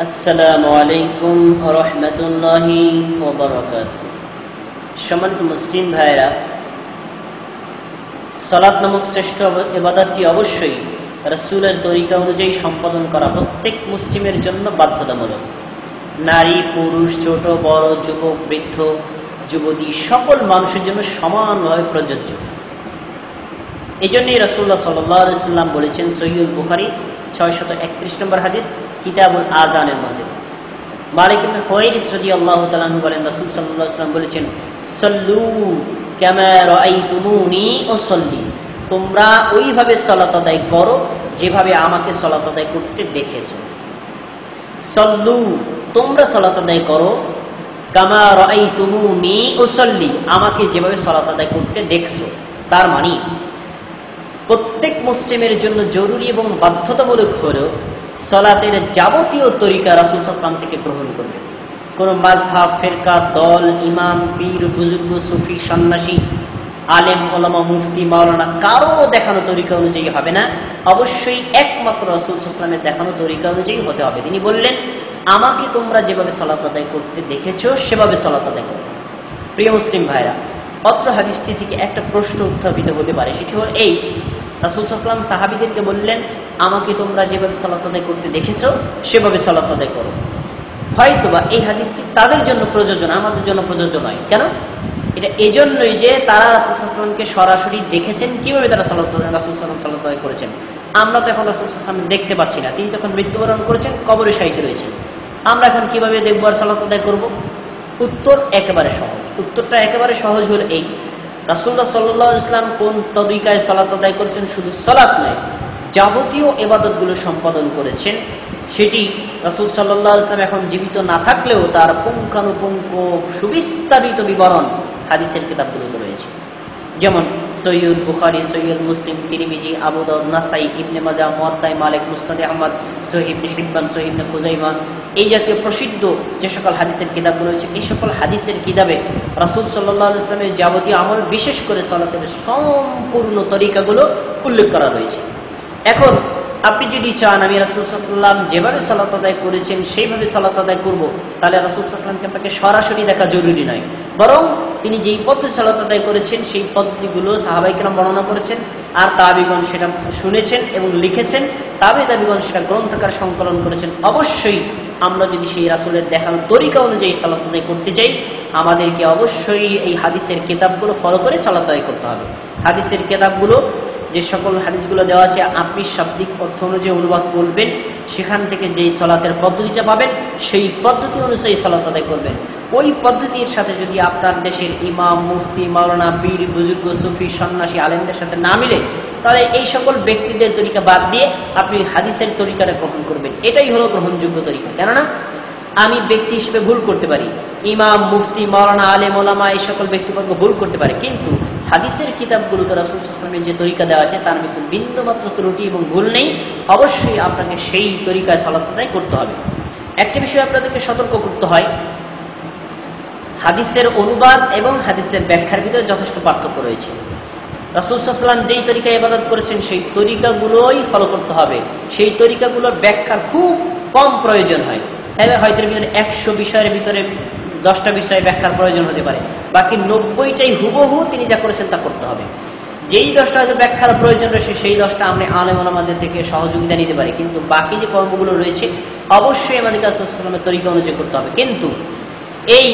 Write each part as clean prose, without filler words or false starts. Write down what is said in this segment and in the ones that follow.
আসসালামু আলাইকুম ওয়া রাহমাতুল্লাহি ওয়া বারাকাতুহু। সম্মানিত মুসলিম ভাইরা, সালাত নামক শ্রেষ্ঠ ইবাদতটি অবশ্যই রাসূলের তরিকা অনুযায়ী সম্পাদন করা প্রত্যেক মুসলিমের জন্য বাধ্যতামূলক। নারী, পুরুষ, ছোট বড়, যুবক, বৃদ্ধ, যুবতী সকল মানুষের জন্য সমানভাবে প্রযোজ্য। এই জন্যই রাসূলুল্লাহ সাল্লাল্লাহু আলাইহি ওয়াসাল্লাম বলেছেন, সহিহুল বুখারী 631 নম্বর হাদিস, কিতাবুল আযানের মধ্যে মালিক ইবনে হুয়াইরিস রাদিয়াল্লাহু তাআলা আনহু বলেন, রাসূল সাল্লাল্লাহু আলাইহি ওয়াসাল্লাম বলেছেন, সাল্লু কামা রাআইতুমুনি উসাল্লি, তোমরা ওইভাবে সালাত আদায় করো যেভাবে আমাকে সালাত আদায় করতে দেখেছো। সাল্লু, তোমরা সালাত আদায় করো, কামা রাআইতুমুনি উসাল্লি, আমাকে যেভাবে সালাত আদায় করতে দেখছো। তার মানে প্রত্যেক মুসলিমের জন্য জরুরি এবং বাধ্যতামূলক হলো সালাতের যাবতীয় তরিকা রাসূল সাল্লাল্লাহু আলাইহি ওয়াসাল্লাম থেকে গ্রহণ করবে। কোন মাযহাব, ফিরকা, দল, ইমাম, পীর, বুজুর্গ, সুফি, সন্ন্যাসী, আলেম, ওলামা, মুফতি, মাওলানা কারো দেখানো তরিকা অনুযায়ী হবে না, অবশ্যই একমাত্র রাসূল সাল্লাল্লাহু আলাইহি ওয়াসাল্লামের দেখানো তরিকা অনুযায়ী হতে হবে। তিনি বললেন, আমাকে তোমরা যেভাবে সালাত আদায় করতে দেখেছো সেভাবে সালাত আদায় করো। প্রিয় মুসলিম ভাইরা, অত্র হাদিসটি থেকে একটা প্রশ্ন উত্থাপিত হতে পারে, সেটি হল এই, রাসূল সাল্লাল্লাহু আলাইহি ওয়াসাল্লাম সাহাবীদেরকে বললেন, আমাকে তোমরা যেভাবে সালাত আদায় করতে দেখেছো সেভাবে সালাত আদায় করো। হয়তোবা এই হাদিসটি তাদের জন্য প্রযোজ্য, আমাদের জন্য প্রযোজ্য নয়। কেন? এটা এজন্যই যে তারা রাসূল সাল্লাল্লাহু আলাইহি ওয়াসাল্লামকে সরাসরি দেখেছেন, কিভাবে তারা রাসূল সাল্লাল্লাহু আলাইহি ওয়াসাল্লাম সালাত আদায় করেছেন। আমরা তো এখন রাসূল সাল্লাল্লাহু আলাইহি ওয়াসাল্লাম দেখতে পাচ্ছি না, তিনি তখন মৃত্যুবরণ করেছেন, কবরে শায়িত রয়েছেন। আমরা এখন কিভাবে দেখব আর সালাত আদায় করব? উত্তর একেবারে সহজ। উত্তরটা একেবারে সহজ হল এই, রাসূলুল্লাহ সাল্লাল্লাহু আলাইহি ওয়াসাল্লাম কোন তরিকায় সালাত আদায় করেছেন, শুধু সালাত নয়, যাবতীয় ইবাদতগুলো সম্পাদন করেছেন, সেটি রাসূল সাল্লাল্লাহু আলাইহি ওয়াসাল্লাম এখন জীবিত না থাকলেও তার পুঙ্খানুপুঙ্খ সুবিস্তারিত বিবরণ হাদিসের কিতাবগুলোতে রয়েছে। যেমন সহিহুল বুখারী, সহিহুল মুসলিম, তিরমিজি, আবু দাউদ, নাসাই, ইবনে মাজাহ, মুওয়াত্তা মালিক, মুসনাদে আহমদ, সহিহ ইবনে হিব্বান, সহিহ ইবনে খুজাইমা, এই জাতীয় প্রসিদ্ধ যে সকল হাদিসের কিতাবগুলো রয়েছে, এই সকল হাদিসের কিতাবে রাসূল সাল্লাল্লাহু আলাইহি ওয়াসাল্লামের যাবতীয় আমল, বিশেষ করে সালাতের সম্পূর্ণ তরিকাগুলো উল্লেখ করা রয়েছে। এখন আপনি যদি চান আমি রাসূল সাল্লাল্লাহু আলাইহি ওয়াসাল্লাম যেভাবে সালাত আদায় করেছেন সেইভাবে সালাত আদায় করব, তাহলে রাসূল সাল্লাল্লাহু আলাইহি ওয়াসাল্লামকে আপনাকে সরাসরি দেখা জরুরি নয়, বরং তিনি যেই পদ্ধতি সালাত আদায় করেছেন সেই পদ্ধতিগুলো সাহাবায়ে কেরাম বর্ণনা করেছেন, আর তাবিগণ সেটা শুনেছেন এবং লিখেছেন, তাবিগণ সেটা গ্রন্থাকার সংকলন করেছেন। অবশ্যই আমরা যদি সেই রাসূলের দেখানো তরিকা অনুযায়ী সালাত আদায় করতে চাই, আমাদেরকে অবশ্যই এই হাদিসের কিতাবগুলো ফলো করে সালাত আদায় করতে হবে। হাদিসের কিতাবগুলো যে সকল হাদিসগুলো দেওয়া আছে, আপনি শাব্দিক অর্থ অনুযায়ী অনুবাদ করবেন, সেখান থেকে যেই সালাতের পদ্ধতিটা পাবেন সেই পদ্ধতি অনুযায়ী সালাত আদায় করবেন। ওই পদ্ধতির সাথে যদি আপনার দেশের ইমাম, মুফতি, মাওলানা, পীর, বুজুর্গ, সুফি, সন্ন্যাসী, আলেমদের সাথে না মিলে, তাহলে এই সকল ব্যক্তিদের তরিকা বাদ দিয়ে আপনি হাদিসের তরিকাটা গ্রহণ করবেন। এটাই হলো গ্রহণযোগ্য তরিকা। কেননা আমি ব্যক্তি হিসেবে ভুল করতে পারি, ইমাম, মুফতি, মাওলানা, আলেম, ওলামা এই সকল ব্যক্তিবর্গ ভুল করতে পারে, কিন্তু হাদিসের কিতাবগুলোতে রাসূল সাল্লাল্লাহু আলাইহি ওয়াসাল্লামের যে তরিকা দেওয়া আছে তার মধ্যে বিন্দুমাত্র ত্রুটি এবং ভুল নেই। অবশ্যই আপনাকে সেই তরিকায় সালাত আদায় করতে হবে। একটা বিষয় আপনাদেরকে সতর্ক করতে হয়, হাদিসের অনুবাদ এবং হাদিসের ব্যাখ্যার ভিতরে যথেষ্ট পার্থক্য রয়েছে। রাসূল সাল্লাল্লাহু আলাইহি ওয়াসাল্লাম যেই তরিকায় ইবাদত করেছেন সেই তরিকাগুলোই ফলো করতে হবে। সেই তরিকাগুলোর ব্যাখ্যার খুব কম প্রয়োজন হয়। হয়তো এর ভিতরে 100 বিষয়ের ভিতরে 10টা বিষয়ে ব্যাখ্যার প্রয়োজন হতে পারে, বাকি 90টাই হুবহু তিনি যা করেছেন তা করতে হবে। যেই 10টা হয়তো ব্যাখ্যার প্রয়োজন রয়েছে সেই 10টা আমরা আলেম ওলামাদের থেকে সহযোগিতা নিতে পারি, কিন্তু বাকি যে কর্মগুলো রয়েছে অবশ্যই আমাদেরকে রাসূল সাল্লাল্লাহু আলাইহি ওয়াসাল্লামের তরিকা অনুযায়ী করতে হবে। কিন্তু এই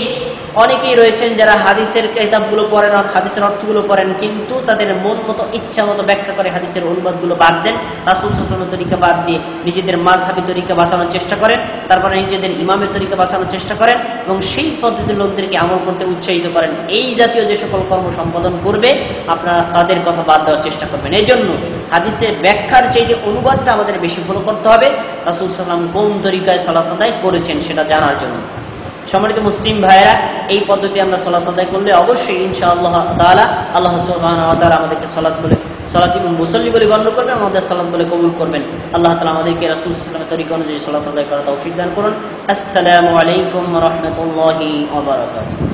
অনেকেই রয়েছেন যারা হাদিসের কিতাবগুলো পড়েন, হাদিসের অর্থগুলো পড়েন, কিন্তু তাদের মন মতো ইচ্ছা মতো ব্যাখ্যা করে হাদিসের অনুবাদগুলো বাদ দেন, রাসূল সাল্লাল্লাহু আলাইহি ওয়াসাল্লামের তরিকা বাদ দিয়ে নিজেদের মাযহাবী তরিকা বাঁচানোর চেষ্টা করেন, তারপরে নিজেদের ইমামের তরিকা বাঁচানোর চেষ্টা করেন এবং সেই পদ্ধতির লোকদেরকে আমল করতে উৎসাহিত করেন। এই জাতীয় যে সকল কর্ম সম্পাদন করবে আপনারা তাদের কথা বাদ দেওয়ার চেষ্টা করবেন। এই জন্য হাদিসের ব্যাখ্যার চাইতে অনুবাদটা আমাদের বেশি ফলো করতে হবে, রাসূল সাল্লাল্লাহু আলাইহি ওয়াসাল্লাম কোন তরিকায় সালাত আদায় করেছেন সেটা জানার জন্য। সম্মানিত মুসলিম ভাইয়েরা, এই পদ্ধতি আমরা সালাত আদায় করলে অবশ্যই ইনশাআল্লাহ তাআলা আল্লাহ সুবহানাহু ওয়া তাআলা আমাদেরকে সালাত এবং মুসল্লি বলে গণ্য করবেন, আমাদের সালাত বলে কবুল করবেন। আল্লাহ তাআলা আমাদেরকে রাসূল সাল্লাল্লাহু আলাইহি ওয়াসাল্লামের তরিকা অনুযায়ী সালাত আদায় করার তৌফিক দান করুন। আসসালামু আলাইকুম ওয়া রাহমাতুল্লাহি ওয়া বারাকাতুহু।